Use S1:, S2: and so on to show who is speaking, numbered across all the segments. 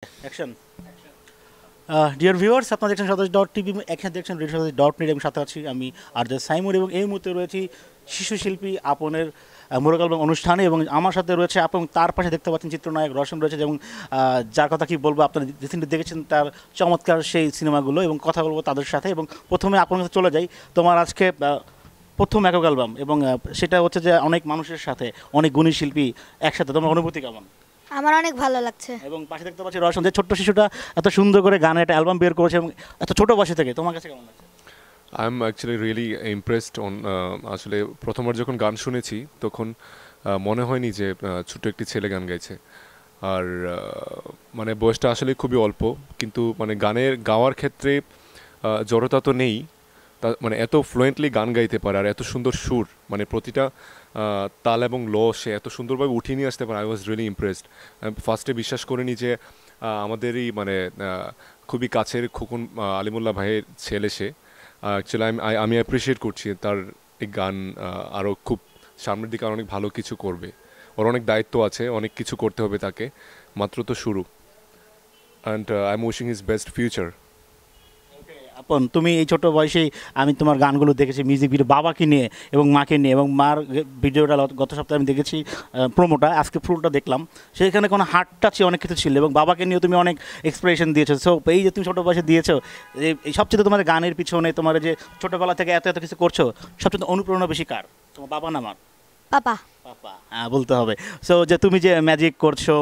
S1: Action dear viewers, আপনারা দেখছেন স্বদেশ ডট টিভি, একসাথে দেখছেন রেডিও স্বদেশ ডট নেট এবং সাথে আছি আমি আরজে সাইমুর এবং এই মুহূর্তে রয়েছি শিশু শিল্পী আপনের মোরগ অ্যালবাম অনুষ্ঠানে এবং আমার সাথে রয়েছে এবং তার পাশে দেখতে পাচ্ছেন চিত্রনায়ক রোশন রয়েছে এবং যার কথা কি বলবো, আপনারা রিসেন্টলি দেখেছেন তার চমৎকার সেই সিনেমাগুলো এবং কথা বলবো তাদের সাথে। এবং প্রথমে আপনার কাছে চলে যাই, তোমার আজকে প্রথম একক অ্যালবাম এবং সেটা হচ্ছে যে অনেক মানুষের সাথে অনেক গুণী শিল্পী একসাথে, তোমার অনুভূতি কেমন?
S2: আমার অনেক ভালো লাগছে।
S1: এবং পাশে দেখতে পাচ্ছি রোশন, যে ছোট্ট শিশুটা এত সুন্দর করে গানের একটা অ্যালবাম বের করেছে এবং এত ছোট বয়সে থেকে, তোমার কাছে কেমন লাগছে?
S3: I am actually really impressed on. আসলে প্রথমবার যখন গান শুনেছি তখন মনে হয়নি যে ছোট একটি ছেলে গান গাইছে। আর মানে বয়সটা আসলে খুবই অল্প, কিন্তু মানে গানের গাওয়ার ক্ষেত্রে জড়তা তো নেই, তা মানে এত ফ্লুয়েন্টলি গান গাইতে পারে আর এত সুন্দর সুর, মানে প্রতিটা তাল এবং ল সে এত সুন্দরভাবে উঠিয়ে নিয়ে আসতে পারে। I was really impressed. ফার্স্টে বিশ্বাস করিনি যে আমাদেরই মানে খুবই কাছের খোকন আলিমুল্লাহ ভাইয়ের ছেলে সে। অ্যাকচুয়ালি আমি অ্যাপ্রিসিয়েট করছি তার এই গান আরও খুব সামনের দিকে অনেক ভালো কিছু করবে। ওর অনেক দায়িত্ব আছে, অনেক কিছু করতে হবে তাকে, মাত্র তো শুরু। And I am wishing his best future.
S1: আপন, তুমি এই ছোট বয়সেই আমি তোমার গানগুলো দেখেছি মিউজিক ভিডিও বাবাকে নিয়ে এবং মাকে নিয়ে, এবং মার ভিডিওটা গত সপ্তাহে আমি দেখেছি প্রোমোটা, আজকে ফুলটা দেখলাম, সেখানে কোনো হার্ট টাচে অনেক কিছু ছিল এবং বাবাকে নিয়েও তুমি অনেক এক্সপ্রেশন দিয়েছো। সো এই যে তুমি ছোটো বয়সে দিয়েছো, এই সবচেয়ে তোমার গানের পিছনে তোমার যে ছোটোবেলা থেকে এত এত কিছু করছো, সবচেয়ে অনুপ্রেরণা বেশি কার, তোমার বাবা না মার?
S2: পাপা।
S1: পাপা, হ্যাঁ বলতে হবে। সো যে তুমি যে ম্যাজিক করছো,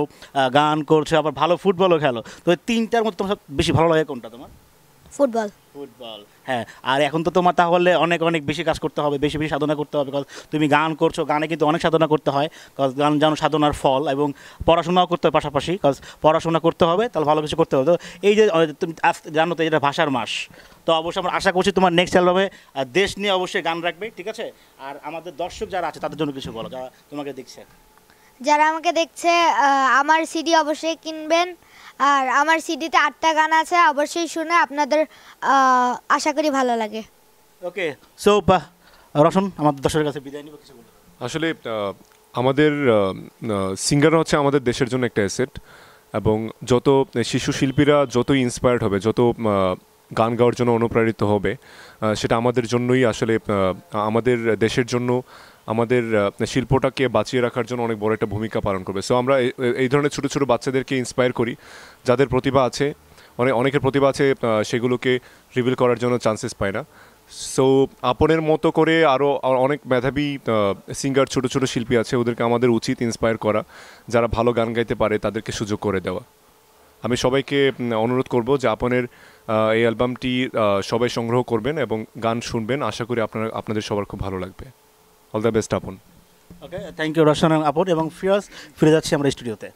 S1: গান করছো, আবার ভালো ফুটবলও খেলো, তো এই তিনটার মধ্যে তোমার বেশি ভালো লাগে কোনটা তোমার?
S2: ফুটবল।
S1: ফুটবল, হ্যাঁ। আর এখন তো তোমার তাহলে অনেক অনেক বেশি কাজ করতে হবে, বেশি বেশি সাধনা করতে হবে, বিকজ তুমি গান করছো, গানে কিন্তু অনেক সাধনা করতে হয়, বিকজ গান যেন সাধনার ফল, এবং পড়াশোনাও করতে হবে পাশাপাশি, বিকজ পড়াশোনা করতে হবে, তাহলে ভালো কিছু করতে হবে। তো এই যে তুমি জানো তো এটা ভাষার মাস, তো অবশ্যই আমরা আশা করছি তোমার নেক্সট অ্যালবামে দেশ নিয়ে অবশ্যই গান রাখবে, ঠিক আছে? আর আমাদের দর্শক যারা আছে তাদের জন্য কিছু বলো, যারা তোমাকে দেখছে।
S2: যারা আমাকে দেখছে, আমার সিডি অবশ্যই কিনবেন। আর আমার সিডিতে 8টা গান আছে, অবশ্যই শুনে আপনাদের আশা করি ভালো লাগে।
S1: ওকে, সো রোশন, আমাদের দর্শকের কাছে বিদায় নিব, কিছু বলো।
S3: আসলে আমাদের সিঙ্গাররা হচ্ছে আমাদের দেশের জন্য একটা অ্যাসেট, এবং যত শিশু শিল্পীরা যতই ইন্সপায়ার্ড হবে, যত গান গাওয়ার জন্য অনুপ্রাণিত হবে, সেটা আমাদের জন্যই আসলে আমাদের দেশের জন্য, আমাদের শিল্পটাকে বাঁচিয়ে রাখার জন্য অনেক বড় একটা ভূমিকা পালন করবে। সো আমরা এই ধরনের ছোটো ছোটো বাচ্চাদেরকে ইন্সপায়ার করি, যাদের প্রতিভা আছে, অনেকের প্রতিভা আছে, সেগুলোকে রিভিল করার জন্য চান্সেস পায় না। সো আপনের মতো করে আরও অনেক মেধাবী সিঙ্গার, ছোটো ছোটো শিল্পী আছে, ওদেরকে আমাদের উচিত ইন্সপায়ার করা, যারা ভালো গান গাইতে পারে তাদেরকে সুযোগ করে দেওয়া। আমি সবাইকে অনুরোধ করব যে আপনের এই অ্যালবামটি সবাই সংগ্রহ করবেন এবং গান শুনবেন। আশা করি আপনাদের সবার খুব ভালো লাগবে। অল দ্য বেস্ট আপন।
S1: ওকে, থ্যাংক ইউ রোশন আপন, এবং ফিরে যাচ্ছি আমরা স্টুডিওতে।